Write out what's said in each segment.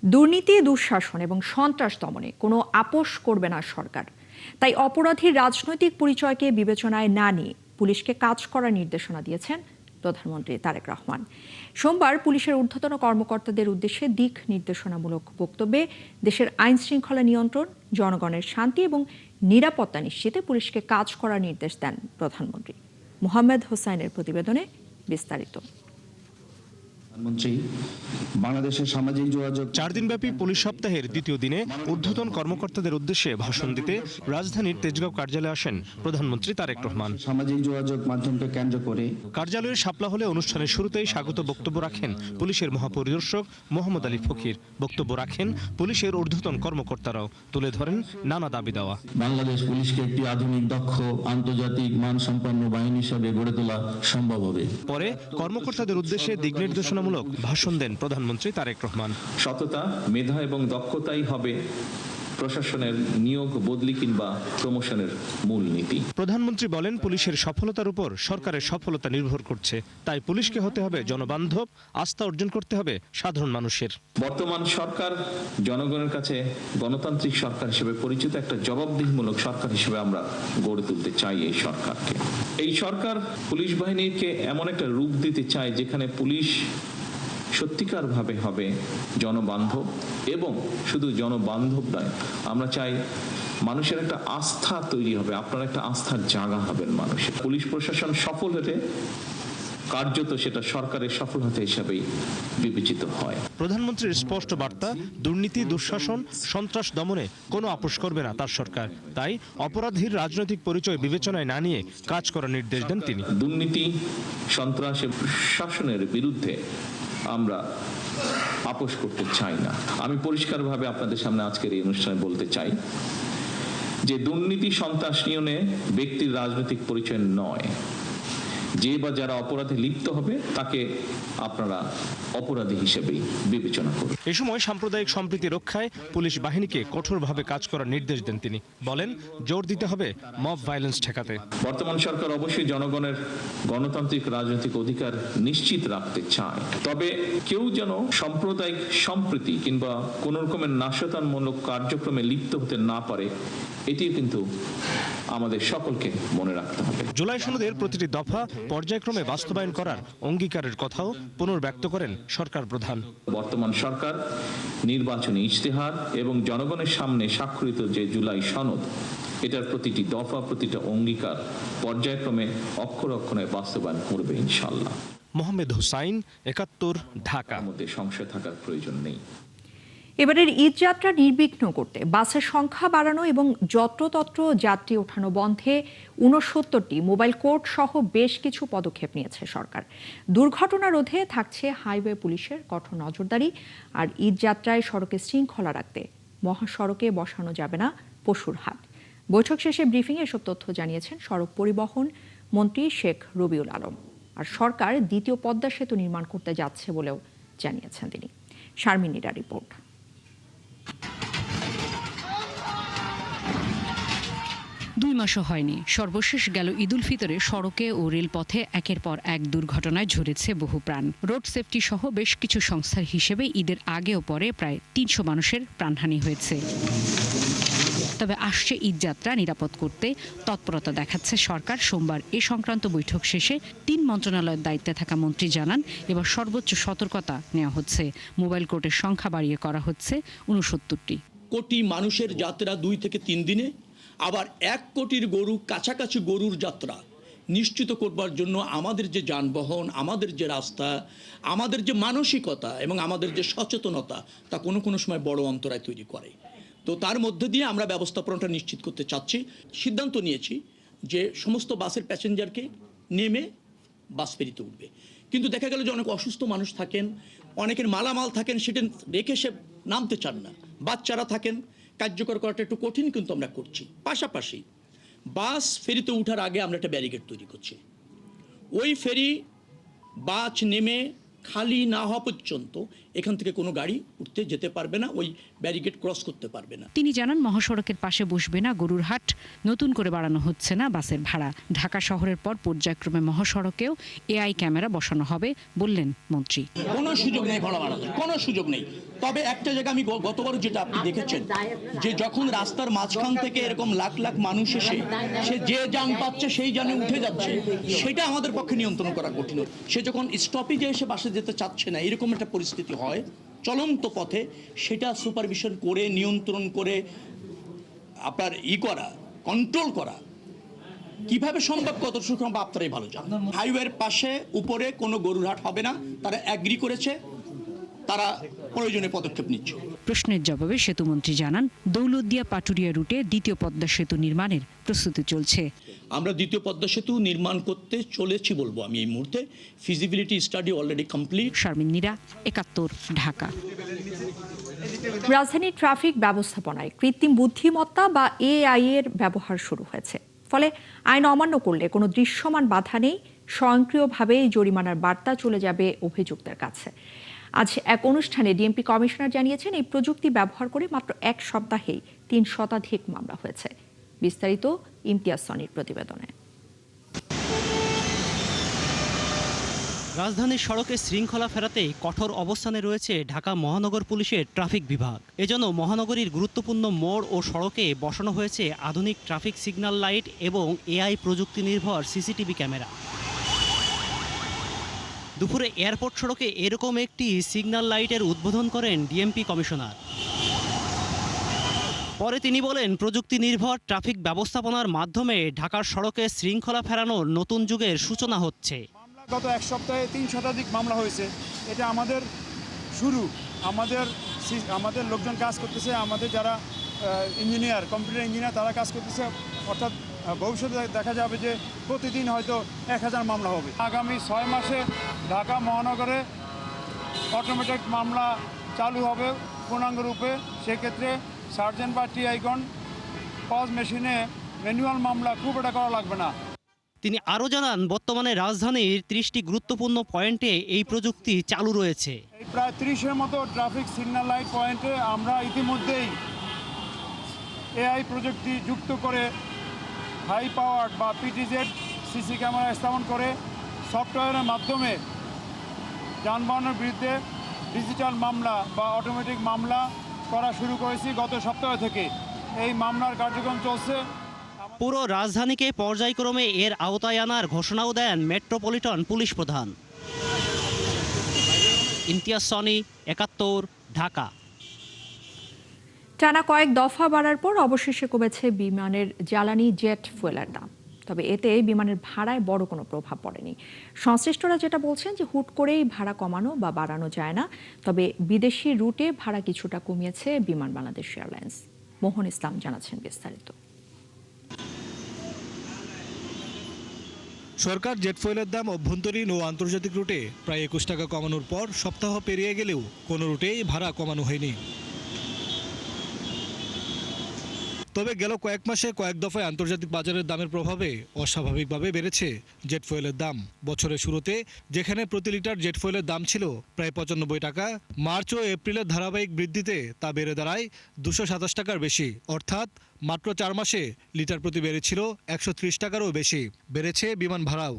দুর্নীতি, দুঃশাসন এবং সন্ত্রাস দমনে কোনো আপোষ করবে না সরকার। তাই অপরাধীর রাজনৈতিক পরিচয়কে বিবেচনায় না নিয়ে পুলিশকে কাজ করার নির্দেশনা দিয়েছেন প্রধানমন্ত্রী তারেক রহমান। সোমবার পুলিশের ঊর্ধ্বতন কর্মকর্তাদের উদ্দেশ্যে দিক নির্দেশনামূলক বক্তব্যে দেশের আইন শৃঙ্খলা নিয়ন্ত্রণ, জনগণের শান্তি এবং নিরাপত্তা নিশ্চিতে পুলিশকে কাজ করার নির্দেশ দেন প্রধানমন্ত্রী। মোহাম্মদ হোসাইনের প্রতিবেদনে বিস্তারিত। বাংলাদেশের সামাজিক যোগাযোগ 4 দিনব্যাপী পুলিশ সপ্তাহের দ্বিতীয় দিনে ঊর্ধ্বতন কর্মকর্তাদের উদ্দেশ্যে ভাষণ দিতে রাজধানীর তেজগাঁও কার্যালয়ে আসেন প্রধানমন্ত্রী তারেক রহমান। সামাজিক যোগাযোগ মাধ্যমকে কেন্দ্র করে কার্যালয়ের শাপলা হলে অনুষ্ঠানের শুরুতেই স্বাগত বক্তব্য রাখেন পুলিশের মহাপরিদর্শক মোহাম্মদ আলী ফকির। বক্তব্য রাখেন পুলিশের ঊর্ধ্বতন কর্মকর্তারাও, তুলে ধরেন নানা দাবি দেওয়া। বাংলাদেশ পুলিশকে একটি আধুনিক, দক্ষ, আন্তর্জাতিক মানসম্পন্ন বাহিনী হিসেবে গড়ে তোলা সম্ভব হবে। পরে কর্মকর্তাদের উদ্দেশ্যে দিক নির্দেশনামূলক ভাষণ দেন প্রধানমন্ত্রী তারেক রহমান। সততা, মেধা এবং দক্ষতাই হবে প্রশাসনের নিয়োগ, বদলি কিংবা প্রমোশনের মূল নীতি। প্রধানমন্ত্রী বলেন, পুলিশের সফলতার উপর সরকারের সফলতা নির্ভর করছে। তাই পুলিশকে হতে হবে জনবান্ধব, আস্থা অর্জন করতে হবে সাধারণ মানুষের। বর্তমান সরকার জনগণের কাছে গণতান্ত্রিক সরকার হিসেবে পরিচিত একটা জবাবদিহিমূলক সরকার হিসেবে আমরা গড়ে তুলতে চাই এই সরকারকে। এই সরকার পুলিশ বাহিনীকে এমন একটা রূপ দিতে চায় যেখানে পুলিশ সত্যিকার ভাবে হবে জনবান্ধব, এবং শুধু জনবান্ধব নয়, আমরা চাই মানুষের একটা আস্থা তৈরি হবে, আপনার একটা আস্থার জায়গা হবেন মানুষের। পুলিশ প্রশাসন সফল হলে কার্যত সেটা সরকারের সফলতা হিসাবেই বিবেচিত হয়। প্রধানমন্ত্রীর স্পষ্ট বার্তা, দুর্নীতি, দুঃশাসন, সন্ত্রাস দমনে কোনো আপোষ করবে না তার সরকার। তাই অপরাধীর রাজনৈতিক পরিচয় বিবেচনায় না নিয়ে কাজ করার নির্দেশ দেন তিনি। দুর্নীতি, সন্ত্রাস এবং শাসনের বিরুদ্ধে আমরা আপোষ করতে চাই না। আমি পরিষ্কারভাবে আপনাদের সামনে আজকের এই অনুষ্ঠানে বলতে চাই যে দুর্নীতি, সন্ত্রাস নিয়নে ব্যক্তির রাজনৈতিক পরিচয় নয়। যে বা যারা অপরাধে লিপ্ত হবে তাকে আপনারা অপরাধী হিসেবেই বিবেচনা করুন। এ সময় সাম্প্রদায়িক সম্প্রীতি রক্ষায় পুলিশ বাহিনীকে কঠোরভাবে কাজ করার নির্দেশ দেন তিনি। বলেন, জোর দিতে হবে মব ভায়োলেন্স ঠেকাতে। বর্তমান সরকার অবশ্যই জনগণের গণতান্ত্রিক রাজনৈতিক অধিকার নিশ্চিত রাখতে চায়, তবে কেউ যেন সাম্প্রদায়িক সম্প্রীতি কিংবা কোন রকমের নাশকতামূলক কার্যক্রমে লিপ্ত হতে না পারে, এটিও কিন্তু আমাদের সকলকে মনে রাখতে হবে। জুলাই সনদের প্রতিটি দফা পর্যায়ক্রমে বাস্তবায়ন করার অঙ্গীকারের কথাও পুনর্ব্যক্ত করেন সরকার প্রধান। বর্তমান সরকার নির্বাচনী ইশতেহার এবং জনগণের সামনে স্বাক্ষরিত যে জুলাই সনদ, এটার প্রতিটি দফা, প্রতিটা অঙ্গীকার পর্যায়ক্রমে অক্ষরে অক্ষরে বাস্তবায়ন করবে ইনশাআল্লাহ। মোহাম্মদ হোসাইন, ৭১, ঢাকা। মধ্যে সংশয় থাকার প্রয়োজন নেই। এবারের ঈদ যাত্রা নির্বিঘ্ন করতে বাসের সংখ্যা বাড়ানো এবং যত্রতত্র যাত্রী ওঠানো বন্ধে ৬৯টি মোবাইল কোর্ট সহ বেশ কিছু পদক্ষেপ নিয়েছে সরকার। দুর্ঘটনা রোধে থাকছে হাইওয়ে পুলিশের কঠোর নজরদারি, আর ঈদ যাত্রায় সড়কে শৃঙ্খলা রাখতে মহাসড়কে বসানো যাবে না পশুর হাট। বৈঠক শেষে ব্রিফিংয়ে এসব তথ্য জানিয়েছেন সড়ক পরিবহন মন্ত্রী শেখ রবিউল আলম। আর সরকার দ্বিতীয় পদ্মা সেতু নির্মাণ করতে যাচ্ছে বলেও জানিয়েছেন তিনি। শারমিনীরা রিপোর্ট। 2 মাসও হয়নি, সর্বশেষ গেল ঈদুল ফিতরে সড়কে ও রেলপথে একের পর এক দুর্ঘটনায় ঝরেছে বহু প্রাণ। রোড সেফটি সহ বেশ কিছু সংস্থার হিসেবে ঈদের আগে ও পরে প্রায় 300 মানুষের প্রাণহানি হয়েছে। তবে আসছে ঈদযাত্রা নিরাপদ করতে তৎপরতা দেখাচ্ছে সরকার। সোমবার এ সংক্রান্ত বৈঠক শেষে 3 মন্ত্রণালয়ের দায়িত্বে থাকা মন্ত্রী জানান, এবার সর্বোচ্চ সতর্কতা নেওয়া হচ্ছে। মোবাইল কোর্টের সংখ্যা বাড়িয়ে করা হচ্ছে ৬৯টি। কোটি মানুষের যাত্রা 2 থেকে 3 দিনে, আবার 1 কোটির গরু, কাছাকাছি গরুর যাত্রা নিশ্চিত করবার জন্য আমাদের যে যানবাহন, আমাদের যে রাস্তা, আমাদের যে মানসিকতা এবং আমাদের যে সচেতনতা, তা কোনো সময় বড় অন্তরায় তৈরি করে। তো তার মধ্যে দিয়ে আমরা ব্যবস্থাপনাটা নিশ্চিত করতে চাচ্ছি। সিদ্ধান্ত নিয়েছি যে সমস্ত বাসের প্যাসেঞ্জারকে নেমে বাস ফেরিতে উঠবে। কিন্তু দেখা গেল যে অনেক অসুস্থ মানুষ থাকেন, অনেকের মালামাল থাকেন, সেটা রেখে সে নামতে চান না, বাচ্চারা থাকেন, কার্যকর করাটা একটু কঠিন, কিন্তু আমরা করছি। পাশাপাশি বাস ফেরিতে ওঠার আগে আমরা একটা ব্যারিকেড তৈরি করছি। ওই ফেরি বাস নেমে খালি না হওয়া পর্যন্ত এখান থেকে কোনো গাড়ি উঠতে যেতে পারবে না, ওই ব্যারিকেড ক্রস করতে পারবে না। তিনি জানান মহাসড়কের পাশে বসবে না গরুর হাট, নতুন করে বাড়ানো হচ্ছে না বাসের ভাড়া। ঢাকা শহরের পর পর্যায়ক্রমে মহাসড়কেও এআই ক্যামেরা বসানো হবে বললেন মন্ত্রী। কোনো সুযোগ নেই ভাড়া বাড়ানোর, কোনো সুযোগ নেই। তবে একটা জায়গা আমি গতবার যেটা আপনি দেখেছেন, যে যখন রাস্তার মাঝখান থেকে এরকম লাখ লাখ মানুষ এসে সে যে যান পাচ্ছে সেই যানে উঠে যাচ্ছে, সেটা আমাদের পক্ষে নিয়ন্ত্রণ করা কঠিন। সে যখন স্টপেজে এসে বাসে যেতে চাচ্ছে না, এরকম একটা পরিস্থিতি হয় চলন্ত পথে, সেটা সুপারভিশন করে নিয়ন্ত্রণ করে আপনার করা, কন্ট্রোল করা কিভাবে সম্ভব, কত সম্ভব আপনারাই ভালো জানেন। হাইওয়ের পাশে উপরে কোনো গরুর হাট হবে না, তারা অ্যাগ্রি করেছে, তারা প্রয়োজনে পদক্ষেপ নিচ্ছে। প্রশ্নের জবাবে সেতুমন্ত্রী জানান দৌলতদিয়া পাটুরিয়া রুটে দ্বিতীয় পদ্মা সেতু নির্মাণের প্রস্তুতি চলছে। আমরা দ্বিতীয় পদ্মা সেতু নির্মাণ করতে চলেছি বলবো আমি এই মুহূর্তে। Feasibility study already complete. Sharmin Nira, ৭১, Dhaka. রাজধানীর ট্রাফিক ব্যবস্থাপনায় কৃত্রিম বুদ্ধিমত্তা বা এআই এর ব্যবহার শুরু হয়েছে। ফলে আইন অমান্য করলে কোনো দৃশ্যমান বাধা নেই, স্বয়ংক্রিয়ভাবে জরিমানার বার্তা চলে যাবে অভিযুক্তের কাছে। আজ এক অনুষ্ঠানে ডিএমপি কমিশনার জানিয়েছেন এই প্রযুক্তি ব্যবহার করে মাত্র এক সপ্তাহেই ৩ শতাধিক মামলা হয়েছে। বিস্তারিত ইমতিয়াজ সনির প্রতিবেদনে। রাজধানীর সড়কে শৃঙ্খলা ফেরাতে কঠোর অবস্থানে রয়েছে ঢাকা মহানগর পুলিশের ট্রাফিক বিভাগ। এজন্য মহানগরীর গুরুত্বপূর্ণ মোড় ও সড়কে বসানো হয়েছে আধুনিক ট্রাফিক সিগন্যাল লাইট এবং এআই প্রযুক্তি নির্ভর সিসিটিভি ক্যামেরা। দুপুরে এয়ারপোর্ট সড়কে এরকম একটি সিগন্যাল লাইটের উদ্বোধন করেন ডিএমপি কমিশনার। পরে তিনি বলেন, প্রযুক্তি নির্ভর ট্রাফিক ব্যবস্থাপনার মাধ্যমে ঢাকার সড়কে শৃঙ্খলা ফেরানোর নতুন যুগের সূচনা হচ্ছে। গত এক সপ্তাহে ৩ শতাধিক মামলা হয়েছে। এটা আমাদের শুরু। আমাদের লোকজন কাজ করতেছে, আমাদের যারা ইঞ্জিনিয়ার, কম্পিউটার ইঞ্জিনিয়ার, তারা কাজ করতেছে। অর্থাৎ ভবিষ্যতে দেখা যাবে যে প্রতিদিন হয়তো 1000 মামলা হবে। আগামী 6 মাসে ঢাকা মহানগরে অটোমেটিক মামলা চালু হবে পূর্ণাঙ্গ রূপে। সেক্ষেত্রে সার্জেন্ট বা টিআইগণ পজ মেশিনে ম্যানুয়াল মামলা খুব এটা করা লাগবে না। তিনি আরও জানান, বর্তমানে রাজধানীর 30টি গুরুত্বপূর্ণ পয়েন্টে এই প্রযুক্তি চালু রয়েছে। এই প্রায় 30-এর মতো ট্রাফিক সিগন্যাল লাইট পয়েন্টে আমরা ইতিমধ্যেই এআই প্রযুক্তি যুক্ত করে হাই পাওয়ার বা পিটিজেড সিসি ক্যামেরা স্থাপন করে সফটওয়্যারের মাধ্যমে যানবাহনের বিরুদ্ধে ডিজিটাল মামলা বা অটোমেটিক মামলা করা শুরু করেছি গত সপ্তাহ থেকে। এই মামলার কার্যক্রম চলছে। পুরো রাজধানীকে পর্যায়ক্রমে এর আওতায় আনার ঘোষণাও দেন মেট্রোপলিটন পুলিশ প্রধান। ইমতিয়াজ সনি, ৭১, ঢাকা। টানা কয়েক দফা বাড়ার পর অবশেষে কমেছে বিমানের জ্বালানি জেট ফুয়েলের দাম। তবে এতে বিমানের ভাড়ায় বড় কোনো প্রভাব পড়েনি। সংশ্লিষ্টরা যেটা বলছেন যে হুট করেই ভাড়া কমানো বা বাড়ানো যায় না। তবে বিদেশি রুটে ভাড়া কিছুটা কমিয়েছে বিমান বাংলাদেশ এয়ারলাইন্স। মোহন ইসলাম জানাচ্ছেন বিস্তারিত। সরকার জেট ফুয়েলের দাম অভ্যন্তরীণ ও আন্তর্জাতিক রুটে প্রায় 21 টাকা কমানোর পর সপ্তাহ পেরিয়ে গেলেও কোনো রুটেই ভাড়া কমানো হয়নি। তবে গেল কয়েক মাসে কয়েক দফায় আন্তর্জাতিক বাজারের দামের প্রভাবে অস্বাভাবিকভাবে বেড়েছে জেট ফুয়েলের দাম। বছরের শুরুতে যেখানে প্রতি লিটার জেট ফুয়েলের দাম ছিল প্রায় 95 টাকা, মার্চ ও এপ্রিলের ধারাবাহিক বৃদ্ধিতে তা বেড়ে দাঁড়ায় 227 টাকার বেশি। অর্থাৎ মাত্র 4 মাসে লিটার প্রতি বেড়েছিল 130 টাকারও বেশি। বেড়েছে বিমান ভাড়াও।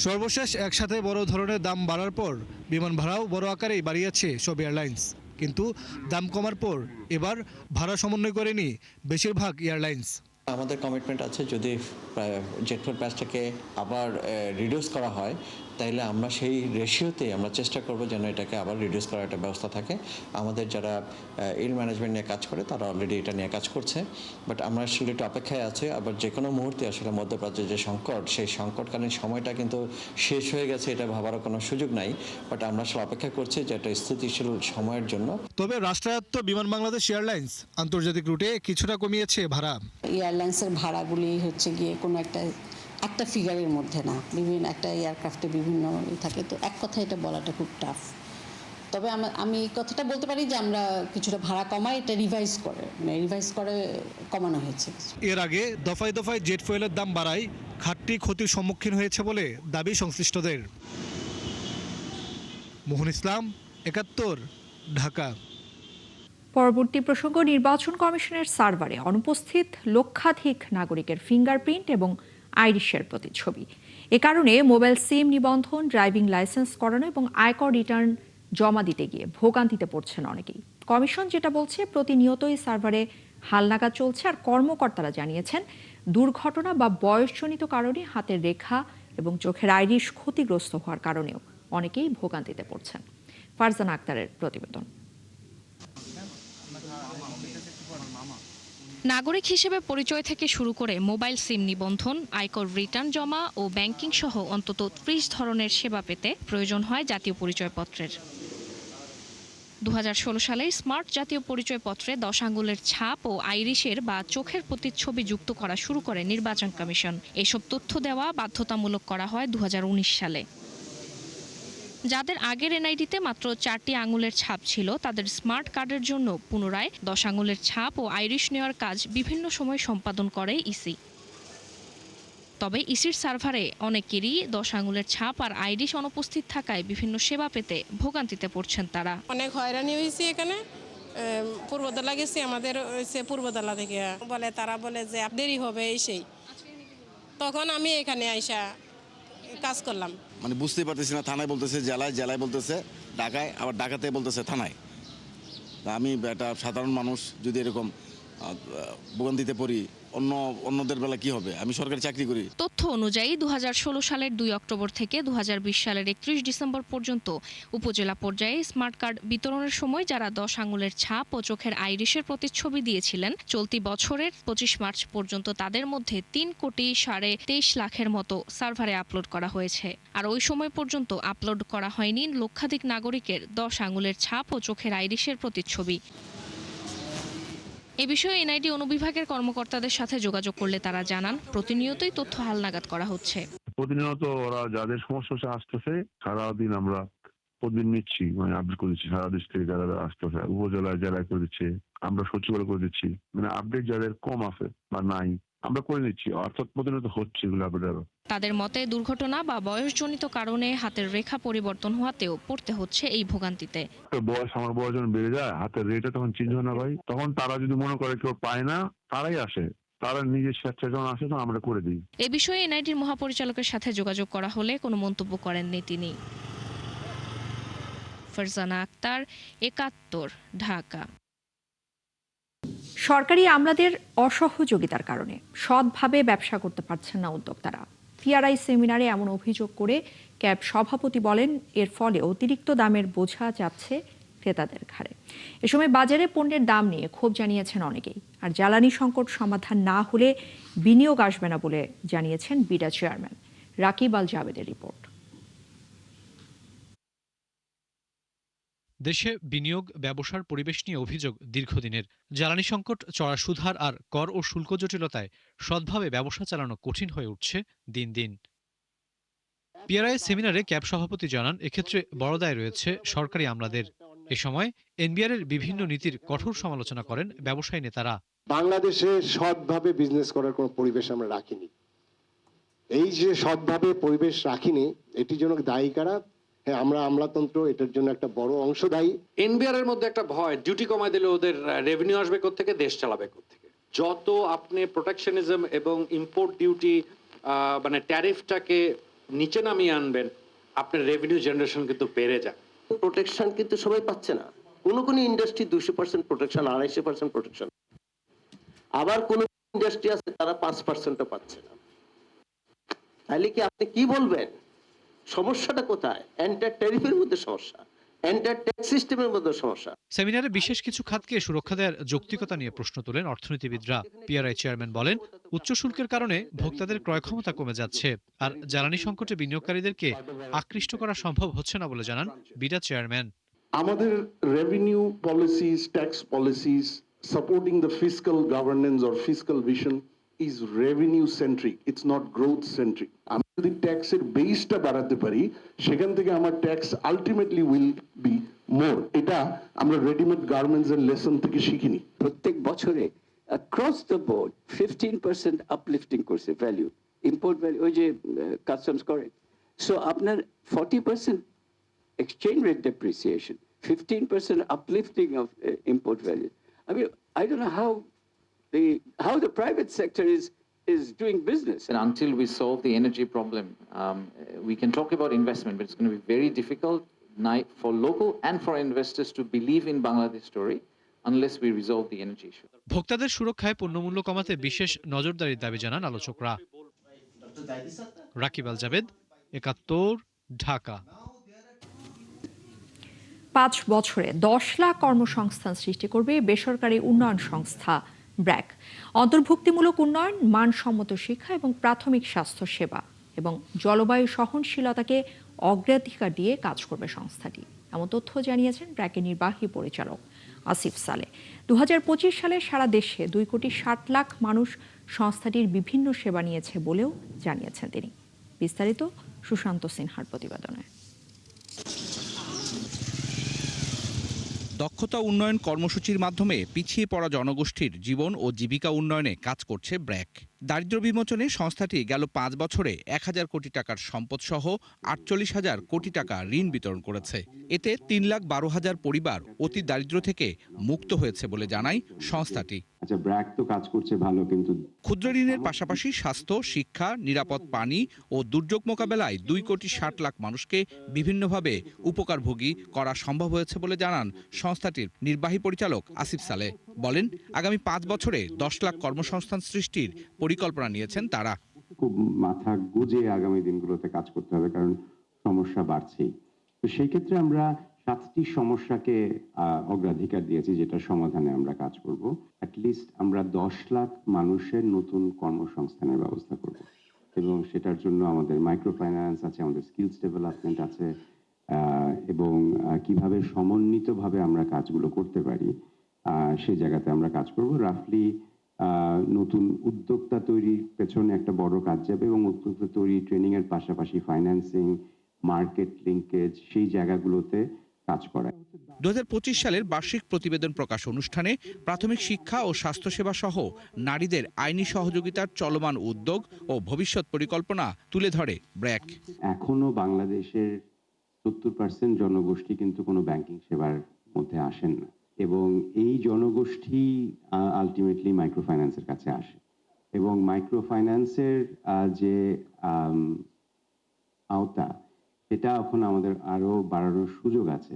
সর্বশেষ একসাথে বড় ধরনের দাম বাড়ার পর বিমান ভাড়াও বড় আকারেই বাড়িয়েছে সব এয়ারলাইন্স। কিন্তু দাম কমার পর এবার ভাড়া সমন্বয় করেনি বেশিরভাগ এয়ারলাইন্স। আমাদের কমিটমেন্ট আছে, যদি জেট ফুয়েল প্রাইসটাকে আবার রিডিউস করা হয় তাহলে আমরা সেই রেশিওতে আমরা চেষ্টা করব যেন এটাকে আবার রিডিউস করার একটা ব্যবস্থা থাকে। আমাদের যারা ইল ম্যানেজমেন্ট নিয়ে কাজ করে তারা অলরেডি এটা নিয়ে কাজ করছে। বাট আমরা আসলে একটু অপেক্ষায় আছে। আবার যে কোনো মুহূর্তে আসলে মধ্যপ্রাচ্যের যে সংকট, সেই সংকটকালীন সময়টা কিন্তু শেষ হয়ে গেছে, এটা ভাবারও কোনো সুযোগ নাই। বাট আমরা আসলে অপেক্ষা করছি যে একটা স্থিতিশীল সময়ের জন্য। তবে রাষ্ট্রায়ত্ত বিমান বাংলাদেশ এয়ারলাইন্স আন্তর্জাতিক রুটে কিছুটা কমিয়েছে ভাড়া। এয়ারলাইন্সের ভাড়াগুলি হচ্ছে গিয়ে কোনো একটা ফিগারের মধ্যে না, বিভিন্ন একটা এয়ারক্রাফটে বিভিন্ন থাকে, তো এক কথা এটা বলাটা খুব টাফ। তবে আমি এই কথাটা বলতে পারি যে আমরা কিছুটা ভাড়া কমাই, এটা রিভাইজ করে কমানো হয়েছে। এর আগে দফায় দফায় জেট ফুয়েলের দাম বাড়ায় ঘাটতি ক্ষতির সম্মুখীন হয়েছে বলে দাবি সংশ্লিষ্টদের। মোহন ইসলাম, ৭১, ঢাকা। পরবর্তী প্রসঙ্গ, নির্বাচন কমিশনের সার্ভারে অনুপস্থিত লক্ষাধিক নাগরিকের ফিঙ্গারপ্রিন্ট এবং আইরিশের প্রতিচ্ছবি। এ কারণে মোবাইল সিম নিবন্ধন, ড্রাইভিং লাইসেন্স করানো এবং আয়কর রিটার্ন জমা দিতে গিয়ে ভোগান্তিতে পড়ছেন অনেকেই। কমিশন যেটা বলছে, প্রতিনিয়তই সার্ভারে হালনাগাদ চলছে। আর কর্মকর্তারা জানিয়েছেন, দুর্ঘটনা বা বয়সজনিত কারণে হাতের রেখা এবং চোখের আইরিশ ক্ষতিগ্রস্ত হওয়ার কারণেও অনেকেই ভোগান্তিতে পড়ছেন। ফারজানা আক্তারের প্রতিবেদন। নাগরিক হিসেবে পরিচয় থেকে শুরু করে মোবাইল সিম নিবন্ধন, আয়কর রিটার্ন জমা ও ব্যাংকিং সহ অন্তত ৩০ ধরনের সেবা পেতে প্রয়োজন হয় জাতীয় পরিচয়পত্রের। ২০১৬ সালে স্মার্ট জাতীয় পরিচয়পত্রে ১০ আঙ্গুলের ছাপ ও আইরিশের বা চোখের প্রতিচ্ছবি যুক্ত করা শুরু করে নির্বাচন কমিশন। এসব তথ্য দেওয়া বাধ্যতামূলক করা হয় ২০১৯ সালে। যাদের আগের এনআইডিতে মাত্র ৪টি আঙুলের ছাপ ছিল, তাদের স্মার্ট কার্ডের জন্য পুনরায় ১০ আঙুলের ছাপ ও আইরিশ নেওয়ার কাজ বিভিন্ন সময় সম্পাদন করে ইসি। তবে ইসির সার্ভারে অনেকেরই ১০ আঙুলের ছাপ আর আইরিশ অনুপস্থিত থাকায় বিভিন্ন সেবা পেতে ভোগান্তিতে পড়ছেন তারা। অনেক হয়রানি হয়েছে। এখানে পূর্বদলা গেছি, আমাদের পূর্বদলা থেকে তারা বলে যে দেরি হবে এই সেই। তখন আমি এখানে আইসা কাজ করলাম। মানে বুঝতেই পারতেছি না, থানায় বলতেছে জেলায়, জেলায় বলতেছে ঢাকায়, আবার ঢাকাতে বলতেছে থানায়। আমি একটা সাধারণ মানুষ যদি এরকম ভোগান্তিতে পড়ি, অন্যদের বেলা কি হবে? আমি সরকারি চাকরি করি। তথ্য অনুযায়ী ২০১৬ সালের ২ অক্টোবর থেকে ২০২০ সালের ৩১ ডিসেম্বর পর্যন্ত উপজেলা পর্যায়ে স্মার্ট কার্ড বিতরণের সময় যারা ১০ আঙুলের ছাপ ও চোখের আইরিশের প্রতিচ্ছবি দিয়েছিলেন, চলতি বছরের ২৫ মার্চ পর্যন্ত তাদের মধ্যে ৩,২৩,০০,০০০ লাখের মতো সার্ভারে আপলোড করা হয়েছে। আর ওই সময় পর্যন্ত আপলোড করা হয়নি লক্ষাধিক নাগরিকের ১০ আঙুলের ছাপ ও চোখের আইরিশের প্রতিচ্ছবি। এ বিষয়ে এনআইডি অনুবিভাগের কর্মকর্তাদের সাথে যোগাযোগ করলে তারা জানান, প্রতিনিয়তই তথ্য হালনাগাদ করা হচ্ছে। প্রতিনিয়ত ওরা যাদের সমস্যা আসতেছে, সারাদিন আমরা প্রতিদিন নিচ্ছি, মানে আপডেট করে দিচ্ছি। সারা দেশ থেকে যারা আসতেছে, উপজেলায় জেলায় করে দিচ্ছে, আমরা সচিবালয় করে দিচ্ছি। মানে আপডেট যাদের কম আছে বা নাই, আমরা করে নিচ্ছি। অর্থাৎ প্রতিনিয়ত হচ্ছে এগুলো আপডেট। তাদের মতে, দুর্ঘটনা বা বয়সজনিত কারণে হাতের রেখা পরিবর্তন হওয়াতেও পড়তে হচ্ছে এই ভোগান্তিতে। আমার বয়স যখন বেড়ে যায়, হাতের রেটটা তখন চেঞ্জ হয় না ভাই। তখন তারা যদি মনে করে কেউ পায় না, তারাই আসে। তারা নিজের স্বেচ্ছায় যখন আসে, তখন আমরা করে দিই। এ বিষয়ে এনআইডির মহাপরিচালকের সাথে যোগাযোগ করা হলে কোনো মন্তব্য করেননি তিনি। ফারজানা আক্তার, ৭১, ঢাকা। সরকারি আমলাদের অসহযোগিতার কারণে সৎভাবে ব্যবসা করতে পারছেন না উদ্যোক্তারা। পিআরআই সেমিনারে এমন অভিযোগ করে ক্যাব সভাপতি বলেন, এর ফলে অতিরিক্ত দামের বোঝা যাচ্ছে ক্রেতাদের ঘাড়ে। এ সময় বাজারে পণ্যের দাম নিয়ে ক্ষোভ জানিয়েছেন অনেকেই। আর জ্বালানি সংকট সমাধান না হলে বিনিয়োগ আসবে না বলে জানিয়েছেন বিডা চেয়ারম্যান। রাকিব আল জাবেদের রিপোর্ট। দেশে বিনিয়োগ, ব্যবসার পরিবেশ নিয়ে অভিযোগ দীর্ঘদিনের। জ্বালানি সংকট, চড়া সুদহার আর কর ও শুল্ক জটিলতায় সৎভাবে ব্যবসা চালানো কঠিন হয়ে উঠছে দিন দিন। পিআরআই সেমিনারে ক্যাব সভাপতি জানান, এক্ষেত্রে বড় দায় রয়েছে সরকারি আমলাদের। এ সময় এনবিআর-এর বিভিন্ন নীতির কঠোর সমালোচনা করেন ব্যবসায়ী নেতারা। বাংলাদেশে সৎভাবে বিজনেস করার কোনো পরিবেশ আমরা রাখিনি। এই যে সৎভাবে পরিবেশ রাখিনি, এটির জন্য দায়ী কারা? হ্যাঁ, আমরা আমলাতন্ত্র এটার জন্য একটা বড় অংশ দায়ী। এনবিআর এর মধ্যে একটা ভয়, ডিউটি কমায় দিলে ওদের রেভিনিউ আসবে কোত্থেকে, দেশ চালাবে কোত্থেকে। যত আপনি প্রোটেকশনিজম এবং ইম্পোর্ট ডিউটি মানে ট্যারিফটাকে নিচে নামিয়ে আনবেন, আপনার রেভিনিউ জেনারেশন কিন্তু বেড়ে যায়। প্রোটেকশন কিন্তু সবাই পাচ্ছে না। কোন ইন্ডাস্ট্রি 200% প্রোটেকশন, 250% প্রোটেকশন, আবার কোন ইন্ডাস্ট্রি আছে তারা 5%ও পাচ্ছে না। তাহলে কি আপনি কি বলবেন? সমস্যাটা কোথায়? এন্টার ট্যারিফের মধ্যে সমস্যা, এন্টার ট্যাক্স সিস্টেমের মধ্যে সমস্যা। সেমিনারে বিশেষ কিছু খাতকে সুরক্ষা দেওয়ার যৌক্তিকতা নিয়ে প্রশ্ন তোলেন অর্থনীতিবিদরা। পিআরআই চেয়ারম্যান বলেন, উচ্চ শুল্কের কারণে ভোক্তাদের ক্রয় ক্ষমতা কমে যাচ্ছে, আর জ্বালানি সংকটে বিনিয়োগকারীদেরকে আকৃষ্ট করা সম্ভব হচ্ছে না বলে জানান বিডা চেয়ারম্যান। আমাদের revenue policies, tax policies supporting the fiscal governance or fiscal vision is revenue centric, it's not growth centric. আমি যদি ট্যাক্সের বেসটা বাড়াতে পারি, সেখান থেকে আমার tax ultimately will be more. এটা আমরা রেডিমেড গার্মেন্টস এর লেসন থেকে শিখিনি। প্রত্যেক বছরে অ্যাক্রস দ্য বোর্ড 15% আপলিফটিং করছে ভ্যালু, ইম্পোর্ট ভ্যালু, ওই যে কাস্টমস করে। সো আপনার 40% exchange rate depreciation, 15% uplifting of import value. I mean, I don't know how the private sector is doing business. And until we solve the energy problem, we can talk about investment, but it's going to be very difficult for local and for investors to believe in Bangladesh story unless we resolve the energy issue. ভোক্তাদের সুরক্ষায় পণ্যমূল্য কমাতে বিশেষ নজরদারির দাবি জানান আলোচকরা। রাকিব আল জাবেদ, ৭১, ঢাকা। 5 বছরে 10 লাখ কর্মসংস্থান সৃষ্টি করবে বেসরকারি উন্নয়ন সংস্থা ব্র্যাক। অন্তর্ভুক্তিমূলক উন্নয়ন, মানসম্মত শিক্ষা এবং প্রাথমিক স্বাস্থ্য সেবা এবং জলবায়ু সহনশীলতাকে অগ্রাধিকার দিয়ে কাজ করবে সংস্থাটি, এমন তথ্য জানিয়েছেন ব্র্যাকের নির্বাহী পরিচালক আসিফ সালে। 2025 সালে সারা দেশে 2,60,00,000 মানুষ সংস্থাটির বিভিন্ন সেবা নিয়েছে বলেও জানিয়েছেন তিনি। বিস্তারিত সুশান্ত সিনহার প্রতিবেদনে। দক্ষতা উন্নয়ন কর্মসূচির মাধ্যমে পিছিয়ে পড়া জনগোষ্ঠীর জীবন ও জীবিকা উন্নয়নে কাজ করছে ব্র্যাক। দারিদ্র্য বিমোচনে সংস্থাটি গেল 5 বছরে 1,000 কোটি টাকার সম্পদসহ 48,000 কোটি টাকা ঋণ বিতরণ করেছে। এতে 3,12,000 পরিবার অতি দারিদ্র্য থেকে মুক্ত হয়েছে বলে জানায় সংস্থাটি। আচ্ছা, ব্র্যাক তো কাজ করছে ভালো, কিন্তু ক্ষুদ্র ঋণের পাশাপাশি স্বাস্থ্য, শিক্ষা, নিরাপদ পানি ও দুর্যোগ মোকাবেলায় 2,60,00,000 মানুষকে বিভিন্নভাবে উপকারভোগী করা সম্ভব হয়েছে বলে জানান সংস্থাটির নির্বাহী পরিচালক আসিফ সালে। বলেন, আগামী 5 বছরে 10 লাখ কর্মসংস্থান সৃষ্টির পরিকল্পনা নিয়েছেন তারা। খুব মাথা গুজে আগামী দিনগুলোতে কাজ করতে হবে, কারণ সমস্যা বাড়ছেই। তো সেই ক্ষেত্রে আমরা 7টি সমস্যাকে অগ্রাধিকার দিয়েছি, যেটা সমাধানে আমরা কাজ করব। অ্যাটলিস্ট আমরা 10 লাখ মানুষের নতুন কর্মসংস্থানের ব্যবস্থা করব, এবং সেটার জন্য আমাদের মাইক্রো ফাইন্যান্স আছে, আমাদের স্কিলস ডেভেলপমেন্ট আছে, এবং কিভাবে সমন্বিতভাবে আমরা কাজগুলো করতে পারি সেই জায়গাতে আমরা কাজ করব। রাফলি নতুন উদ্যোক্তা তৈরির পেছনে একটা বড় কাজ যাবে, এবং উদ্যোক্তা তৈরি ট্রেনিং এর পাশাপাশি ফাইন্যান্সিং, মার্কেট লিঙ্কেজ, সেই জায়গাগুলোতে কাজ করা। 2025 সালের বার্ষিক প্রতিবেদন প্রকাশ অনুষ্ঠানে প্রাথমিক শিক্ষা ও স্বাস্থ্যসেবা সহ নারীদের আইনি সহযোগিতার চলমান উদ্যোগ ও ভবিষ্যৎ পরিকল্পনা তুলে ধরে ব্র্যাক। এখনো বাংলাদেশের 70% জনগোষ্ঠী কিন্তু কোনো ব্যাংকিং সেবার মধ্যে আসেন না, এবং এই জনগোষ্ঠী আলটিমেটলি মাইক্রো ফাইন্যান্সের কাছে আসে, এবং মাইক্রো ফাইন্যান্সের যে আওতা, এটা এখন আমাদের আরো বাড়ানোর সুযোগ আছে।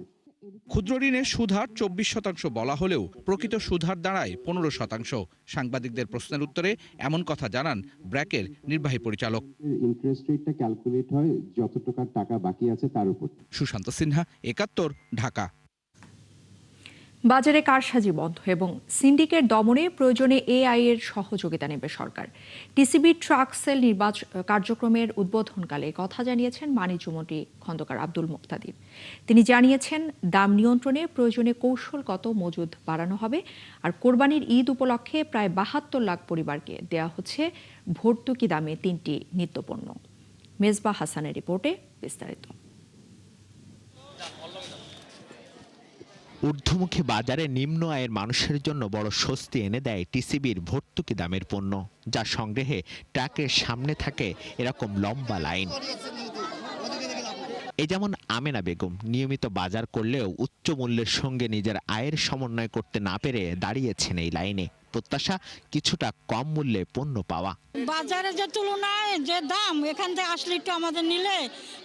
ক্ষুদ্র ঋণের সুদহার 24% বলা হলেও প্রকৃত সুদহার দাঁড়ায় 15%। সাংবাদিকদের প্রশ্নের উত্তরে এমন কথা জানান ব্র্যাকের নির্বাহী পরিচালক। ইন্টারেস্ট রেটটা ক্যালকুলেট হয় যত টাকা বাকি আছে তার উপর। সুশান্ত সিনহা, 71, ঢাকা। বাজারে কারসাজি বন্ধ এবং সিন্ডিকেট দমনে প্রয়োজনে এআই এর সহযোগিতা নেবে সরকার। টিসিবি ট্রাক সেল কার্যক্রমের উদ্বোধনকালে কথা জানিয়েছেন বাণিজ্যমন্ত্রী খন্দকার আব্দুল মুক্তাদির। তিনি জানিয়েছেন, দাম নিয়ন্ত্রণে প্রয়োজনে কৌশলগত মজুদ বাড়ানো হবে। আর কোরবানির ঈদ উপলক্ষে প্রায় 72 লাখ পরিবারকে দেয়া হচ্ছে ভর্তুকি দামে 3টি নিত্যপণ্য। মেজবা হাসানের রিপোর্টে বিস্তারিত। ঊর্ধ্বমুখী বাজারে নিম্ন আয়ের মানুষের জন্য বড় স্বস্তি এনে দেয় টিসিবির ভর্তুকি দামের পণ্য, যা সংগ্রহে ট্রাকের সামনে থাকে এরকম লম্বা লাইন। এই যেমন আমেনা বেগম নিয়মিত বাজার করলেও উচ্চ মূল্যের সঙ্গে নিজের আয়ের সমন্বয় করতে না পেরে দাঁড়িয়েছেন এই লাইনে। প্রত্যাশা কিছুটা কম মূল্যে পণ্য পাওয়া। বাজারে যে তুলনায় যে দাম, এখান থেকে আসলে একটু আমাদের নিলে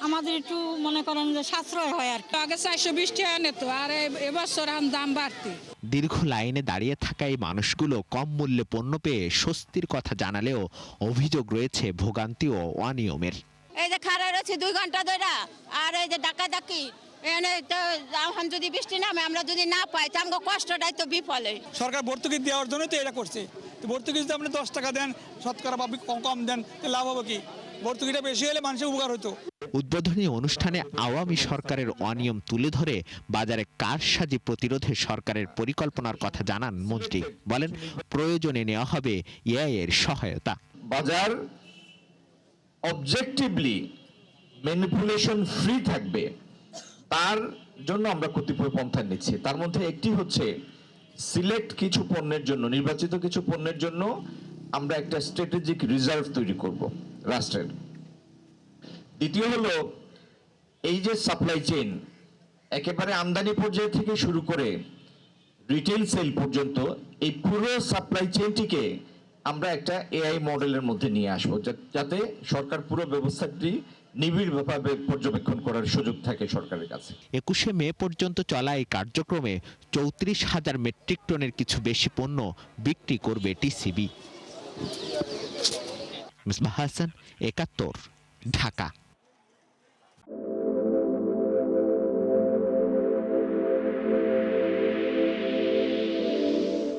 আমাদের একটু মনে করেন যে সাশ্রয় হয়। আর আগে 420 টাকা নিত, আর এবছর দাম বাড়তি। দীর্ঘ লাইনে দাঁড়িয়ে থাকা এই মানুষগুলো কম মূল্যে পণ্য পেয়ে স্বস্তির কথা জানালেও অভিযোগ রয়েছে ভোগান্তি ও অনিয়মের। এই যে খাড়া রয়েছে 2 ঘন্টা ধরে, আর এই যে ডাকাডাকি, এখন যদি বৃষ্টি নামে আমরা যদি না পাই তো আমাকে কষ্টটাই তো বিফলে। সরকার ভর্তুকি দেওয়ার জন্য তো এটা করছে। ভর্তুকি যদি আপনি 10 টাকা দেন, শতকরা বা কম দেন, তো লাভ হবে কি? ভর্তুকিটা বেশি হলে মানুষের উপকার হতো। উদ্বোধনী অনুষ্ঠানে আওয়ামী সরকারের অনিয়ম তুলে ধরে বাজারে কারসাজি প্রতিরোধে সরকারের পরিকল্পনার কথা জানান মন্ত্রী। বলেন, প্রয়োজনে নেওয়া হবে এআই এর সহায়তা। বাজার অবজেক্টিভলি ম্যানিপুলেশন ফ্রি থাকবে, তার জন্য আমরা কতিপয় পন্থা নিচ্ছি। তার মধ্যে একটি হচ্ছে সিলেক্ট কিছু পণ্যের জন্য, নির্বাচিত কিছু পণ্যের জন্য আমরা একটা স্ট্র্যাটেজিক রিজার্ভ তৈরি করব রাষ্ট্রের। দ্বিতীয় হলো, এই যে সাপ্লাই চেইন, একেবারে আমদানি পর্যায় থেকে শুরু করে রিটেল সেল পর্যন্ত এই পুরো সাপ্লাই চেইনটিকে আমরা একটা এআই মডেলের মধ্যে নিয়ে আসবো, যাতে সরকার পুরো ব্যবস্থাটি নিবিড়ভাবে পর্যবেক্ষণ করার সুযোগ থাকে সরকারের কাছে। 21শে মে পর্যন্ত চলা এই কার্যক্রমে 34,000 মেট্রিক টনের কিছু বেশি পণ্য বিক্রি করবে টিসিবি। মিসবাহ হাসান, 71, ঢাকা।